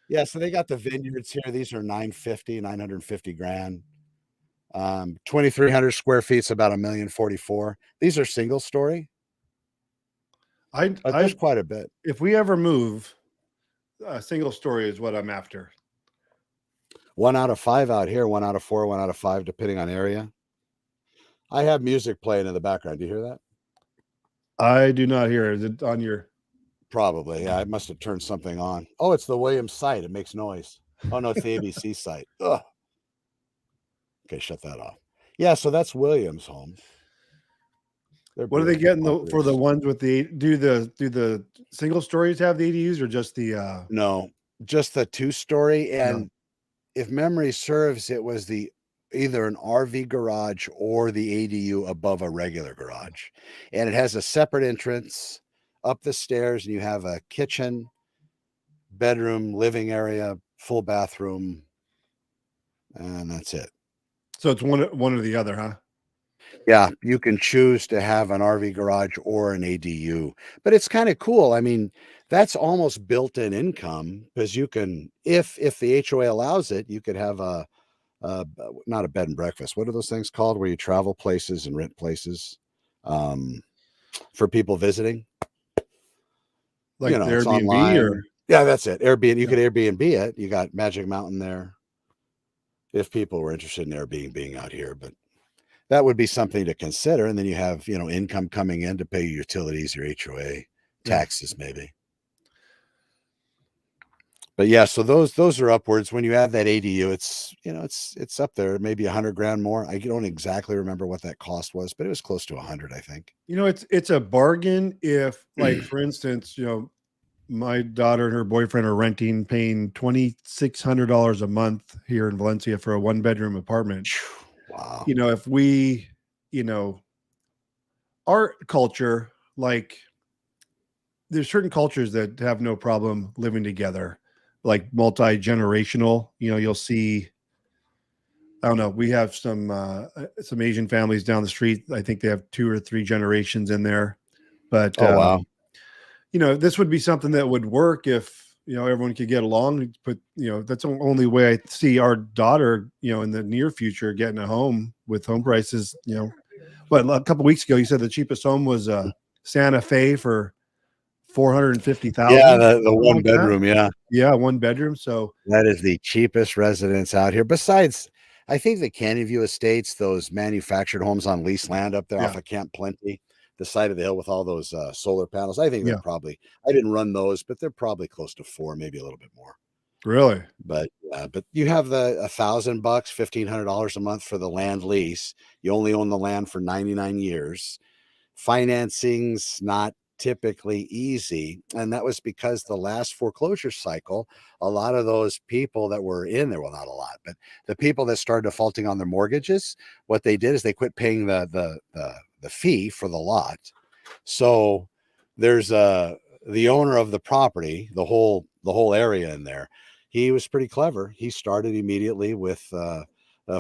Yeah, so they got the vineyards here. These are 950 grand. 2,300 square feet is about $1,044,000. These are single story. There's quite a bit. If we ever move, a single story is what I'm after. 1 out of 5 out here, 1 out of 4, 1 out of 5, depending on area. I have music playing in the background. Do you hear that? I do not hear it. Is it on your? Probably. Yeah, I must have turned something on. Oh, it's the Williams site. It makes noise. Oh, no, it's the ABC site. Ugh. Okay, shut that off. Yeah, so that's Williams Homes. What are they getting for the ones with the do the single stories have the ADUs or just the No, just the 2-story, and if memory serves, it was either an RV garage or the ADU above a regular garage. And it has a separate entrance up the stairs, and you have a kitchen, bedroom, living area, full bathroom, and that's it. So it's one or the other, huh? Yeah, you can choose to have an RV garage or an ADU, but it's kind of cool. I mean, that's almost built-in income because you can, if the HOA allows it, you could have not a bed and breakfast. What are those things called where you travel places and rent places for people visiting? Like the it's Airbnb online. or Yeah, that's it. Airbnb. You could Airbnb it. You got Magic Mountain there. If people were interested in Airbnb out here, but that would be something to consider. And then you have, income coming in to pay your utilities, your HOA, taxes, maybe. But yeah, so those are upwards. When you add that ADU, it's up there, maybe $100 grand more. I don't exactly remember what that cost was, but it was close to 100, I think. It's a bargain if, like, for instance, my daughter and her boyfriend are paying $2,600 a month here in Valencia for a 1-bedroom apartment. Wow. If we, our culture, like, there's certain cultures that have no problem living together, like multi-generational. You'll see, I don't know, we have some Asian families down the street. I think they have 2 or 3 generations in there. But wow. This would be something that would work if everyone could get along. But that's the only way I see our daughter in the near future getting a home with home prices. But a couple of weeks ago you said the cheapest home was Santa Fe for $450,000. Yeah, the 1 bedroom. Yeah, 1 bedroom. So that is the cheapest residence out here. Besides, I think the Canyon View Estates, those manufactured homes on leased land up there off of Camp Plenty, the side of the hill with all those solar panels. I think they're probably, I didn't run those, but they're probably close to 4, maybe a little bit more. Really? But you have the $1,000, $1,500 a month for the land lease. You only own the land for 99 years. Financing's not typically easy. And that was because the last foreclosure cycle, a lot of those people that were in there, well, not a lot, but the people that started defaulting on their mortgages, what they did is they quit paying the fee for the lot. So there's the owner of the property, the whole area in there. He was pretty clever. He started immediately with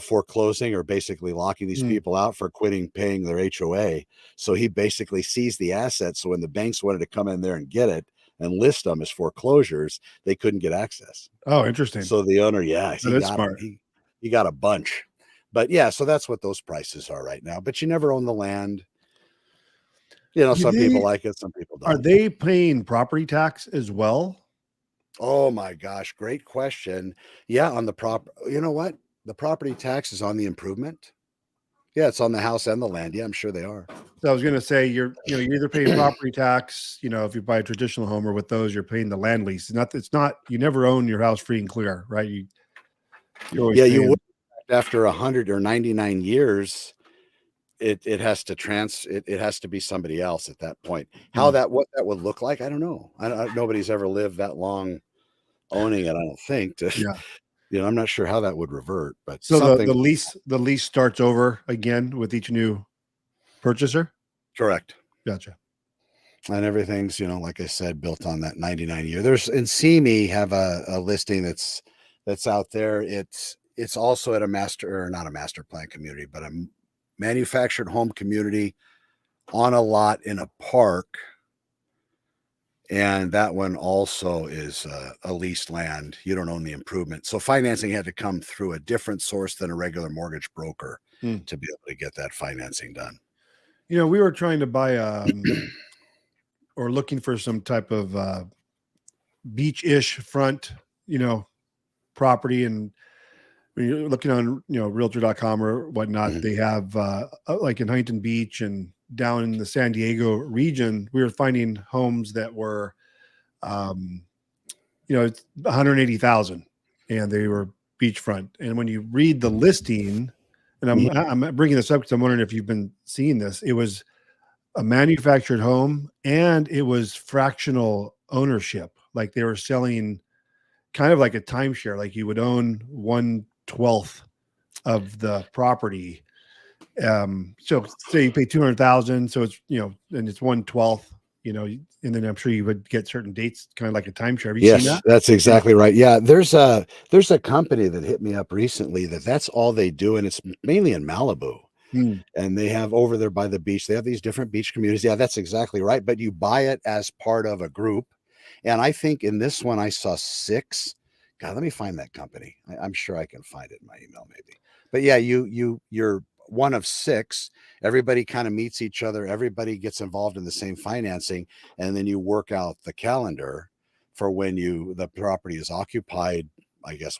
foreclosing or basically locking these people out for quitting paying their HOA. So he basically seized the assets. So when the banks wanted to come in there and get it and list them as foreclosures, they couldn't get access. Oh, interesting. So the owner, he got a bunch. But yeah, so that's what those prices are right now. But you never own the land. Some people like it, some people don't. Are they paying property tax as well? Oh my gosh, great question. Yeah, on the you know what? The property tax is on the improvement. Yeah, it's on the house and the land. Yeah, I'm sure they are. So I was going to say you're either paying property tax, if you buy a traditional home, or with those you're paying the land lease. It's not you never own your house free and clear, right? You're always You paying. would, after 100 or 99 years, it has to it has to be somebody else at that point. What that would look like, I don't know. Nobody's ever lived that long owning it, I don't think. I'm not sure how that would revert, but so something. the lease starts over again with each new purchaser. Correct. Gotcha. And everything's, like I said, built on that 99 year. There's in CME have a listing that's out there. It's also at not a master plan community, but a manufactured home community on a lot in a park. And that one also is a leased land. You don't own the improvement. So financing had to come through a different source than a regular mortgage broker to be able to get that financing done. We were trying to buy or looking for some type of beach-ish front, property. And when you're looking on, realtor.com or whatnot, they have like in Huntington Beach and down in the San Diego region, we were finding homes that were, it's 180,000 and they were beachfront. And when you read the listing, and I'm bringing this up because I'm wondering if you've been seeing this, it was a manufactured home and it was fractional ownership. Like they were selling kind of like a timeshare, like you would own 1/12 of the property. So say you pay 200,000, so it's and it's 1/12, and then I'm sure you would get certain dates, kind of like a timeshare. Have you seen that? That's exactly right. Yeah, there's a company that hit me up recently that's all they do, and it's mainly in Malibu. And they have over there by the beach, they have these different beach communities. Yeah, that's exactly right. But you buy it as part of a group. And I think in this one, I saw 6. God, let me find that company. I'm sure I can find it in my email maybe. But yeah, you're one of 6. Everybody kind of meets each other. Everybody gets involved in the same financing. And then you work out the calendar for when the property is occupied, I guess,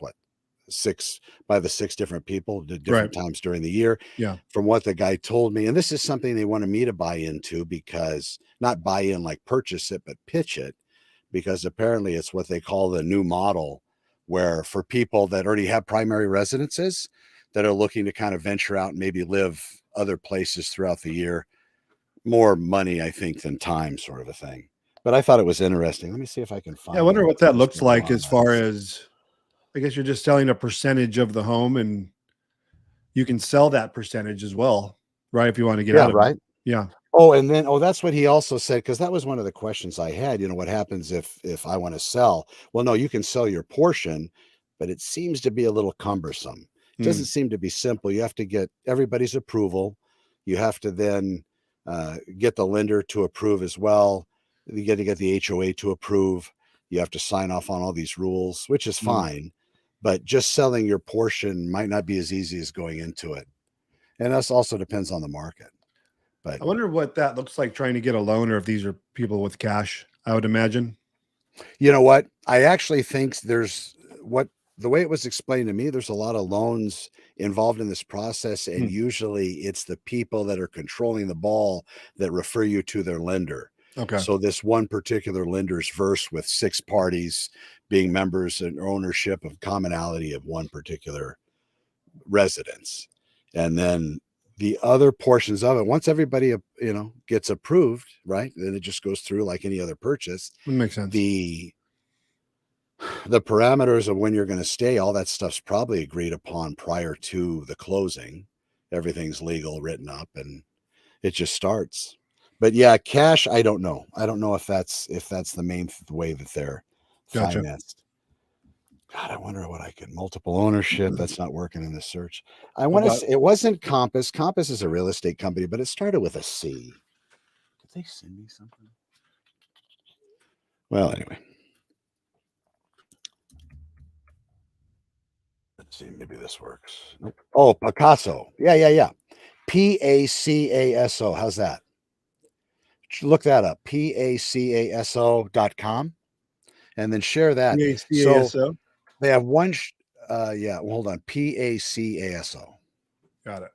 by the 6 different people at different times during the year. Yeah. From what the guy told me, and this is something they wanted me to buy into, because not buy in like purchase it, but pitch it, because apparently it's what they call the new model, where for people that already have primary residences that are looking to kind of venture out and maybe live other places throughout the year, more money, I think, than time, sort of a thing. But I thought it was interesting. Let me see if I can find I wonder what that looks like as far as, I guess you're just selling a percentage of the home, and you can sell that percentage as well, right? If you want to get out of it. Yeah. Oh, and then, that's what he also said, because that was one of the questions I had, what happens if I want to sell? Well, no, you can sell your portion, but it seems to be a little cumbersome. It doesn't seem to be simple. You have to get everybody's approval. You have to then get the lender to approve as well. You get to get the HOA to approve. You have to sign off on all these rules, which is fine. But just selling your portion might not be as easy as going into it. And that also depends on the market. But I wonder what that looks like trying to get a loan, or if these are people with cash, I would imagine. You know what? I actually think the way it was explained to me, there's a lot of loans involved in this process. And usually it's the people that are controlling the ball that refer you to their lender. Okay. So this one particular lender's versed with 6 parties being members and ownership of commonality of one particular residence. And then the other portions of it, once everybody, gets approved, right, then it just goes through like any other purchase. That makes sense. The parameters of when you're going to stay, all that stuff's probably agreed upon prior to the closing. Everything's legal, written up, and it just starts. But yeah, cash, I don't know. I don't know if that's the main way that they're financed. God, I wonder what I can multiple ownership. That's not working in this search. I want to say it wasn't Compass. Compass is a real estate company, but it started with a C. Did they send me something? Well, anyway. Let's see, maybe this works. Nope. Oh, Picasso. Yeah. PACASO. How's that? Look that up. PACASO.com. And then share that. PACASO. They have one. Hold on. PACASO. Got it.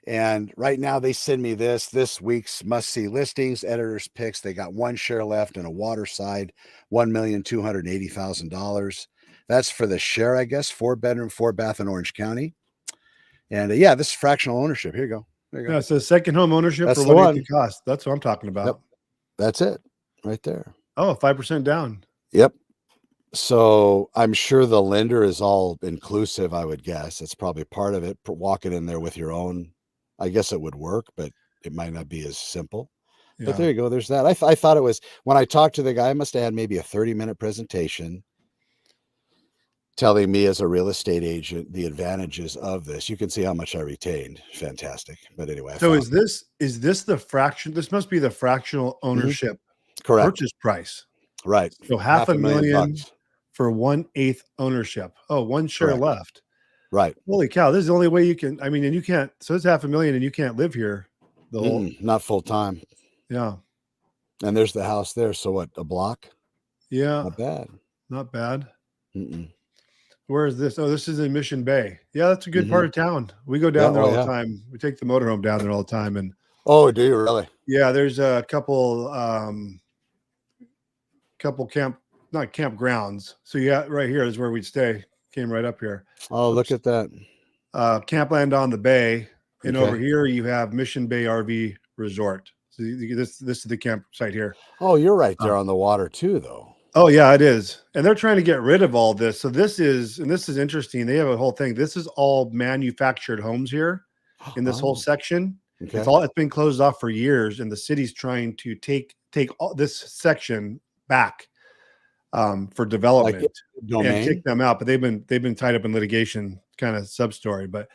And right now they send me this week's must-see listings, editors picks. They got one share left in a waterside, $1,280,000. That's for the share, I guess, 4-bedroom, 4-bath in Orange County. And yeah, this is fractional ownership. Here you go. There you go. Yeah, so second home ownership That's for the what one. it could cost. That's what I'm talking about. Yep. That's it right there. Oh, 5% down. Yep. So I'm sure the lender is all inclusive, I would guess. It's probably part of it. Walking in there with your own, I guess it would work, but it might not be as simple. Yeah. But there you go. There's that. I thought it was, when I talked to the guy, I must have had maybe a 30-minute presentation telling me as a real estate agent the advantages of this. You can see how much I retained. Fantastic. But anyway. So is this the fraction? This must be the fractional ownership correct purchase price. Right. So half a million bucks for 1/8 ownership. Oh, one share Correct. left. Right. Holy cow. This is the only way you can, I mean, and you can't, so it's $500,000 and you can't live here the whole. Not full time. Yeah. And there's the house there. So what, a block? Yeah. Not bad. Not bad. Mm-mm. Where is this? Oh, this is in Mission Bay. Yeah, that's a good part of town. We go down there all the time. We take the motorhome down there all the time. And oh, do you really? Yeah, there's a couple not campgrounds. So yeah, right here is where we'd stay. Came right up here. Oh, look at that. Campland on the bay. And over here you have Mission Bay RV Resort. So this is the campsite here. Oh, you're right there on the water too, though. Oh yeah, it is. And they're trying to get rid of all this. So this is interesting. They have a whole thing. This is all manufactured homes here in this whole section. Okay. It's been closed off for years, and the city's trying to take all this section back for development and kick them out. But they've been tied up in litigation, kind of sub story. But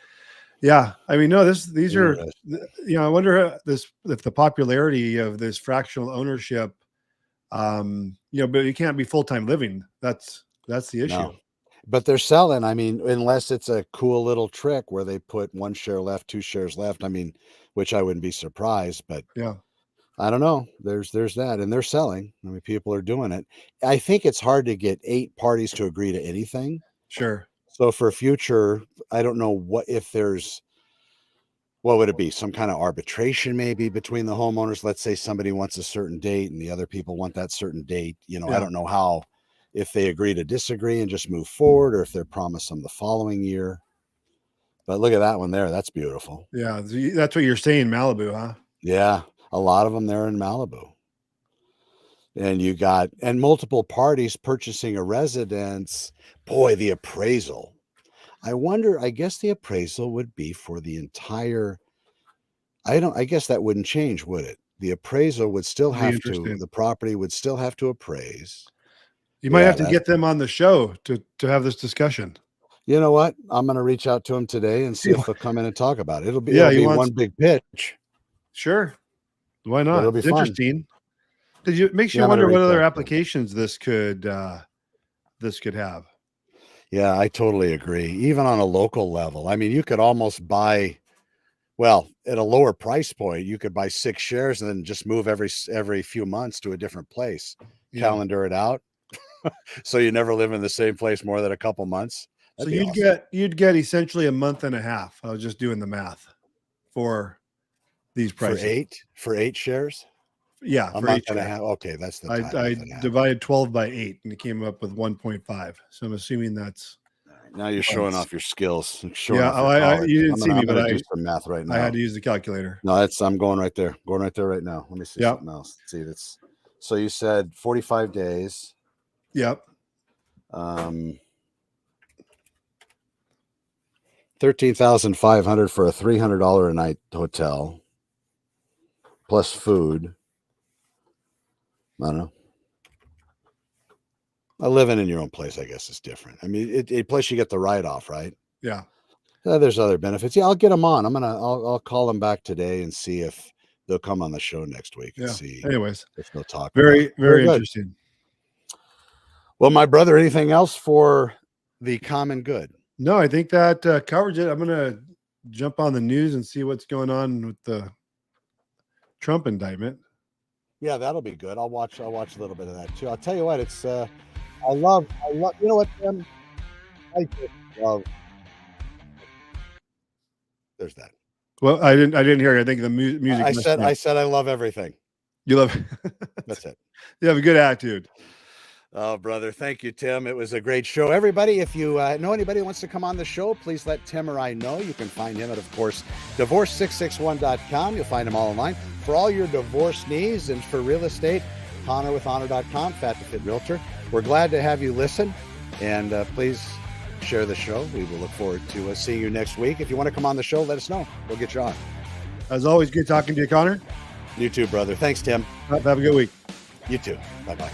yeah, I mean, no, these are, I wonder if the popularity of this fractional ownership, but you can't be full-time living. That's the issue. No. But they're selling. I mean, unless it's a cool little trick where they put one share left, 2 shares left. I mean, which I wouldn't be surprised, but yeah, I don't know. There's that, and they're selling. I mean, people are doing it. I think it's hard to get 8 parties to agree to anything. Sure. So for future, I don't know what would it be? Some kind of arbitration maybe between the homeowners. Let's say somebody wants a certain date and the other people want that certain date. I don't know how, if they agree to disagree and just move forward, or if they're promised them the following year. But look at that one there. That's beautiful. Yeah. That's what you're saying, Malibu, huh? Yeah. A lot of them there in Malibu. And you got, and multiple parties purchasing a residence. Boy, the appraisal. I guess the appraisal would be for the entire, I guess that wouldn't change, would it? The appraisal would still have to, the property would still have to appraise. You might have to get them on the show to have this discussion. You know what? I'm going to reach out to them today and see if they'll come in and talk about it. It'll be one big pitch. Sure. Why not? It'll be fun. Interesting. It makes you wonder what other applications this could have. Yeah, I totally agree. Even on a local level. I mean, you could almost buy, well, at a lower price point, you could buy 6 shares and then just move every few months to a different place. Yeah. Calendar it out. So you never live in the same place more than a couple months. That'd so you'd get essentially a month and a half. I was just doing the math for these prices. For 8 shares? Yeah, a month and a half. Okay, that's the time. I divided 12 by 8 and it came up with 1.5. So I'm assuming that's. Now you're showing off your skills. Yeah, you didn't see me, but I do some math right now. I had to use the calculator. No, I'm going right there. Going right there right now. Let me see something else. Let's see, that's so you said 45 days. Yep. 13,500 for a $300 a night hotel plus food. I don't know. Living in your own place, I guess, is different. I mean, plus you get the write-off, right? Yeah. There's other benefits. Yeah, I'll get them on. I'll call them back today and see if they'll come on the show next week. And see. Anyways, if they'll talk. Very interesting. Well, my brother, anything else for the common good? No, I think that covers it. I'm going to jump on the news and see what's going on with the Trump indictment. Yeah, that'll be good. I'll watch a little bit of that too. I'll tell you what, it's I love you know what, Tim? I just love there's that. Well, I didn't hear it. I think the music. I said I love everything. You love. That's it. You have a good attitude. Oh, brother. Thank you, Tim. It was a great show. Everybody, if you know anybody who wants to come on the show, please let Tim or I know. You can find him at, of course, divorce661.com. You'll find him all online. For all your divorce needs and for real estate, ConnorWithHonor.com, Fat to Fit Realtor. We're glad to have you listen. And please share the show. We will look forward to seeing you next week. If you want to come on the show, let us know. We'll get you on. As always, good talking to you, Connor. You too, brother. Thanks, Tim. Have a good week. You too. Bye-bye.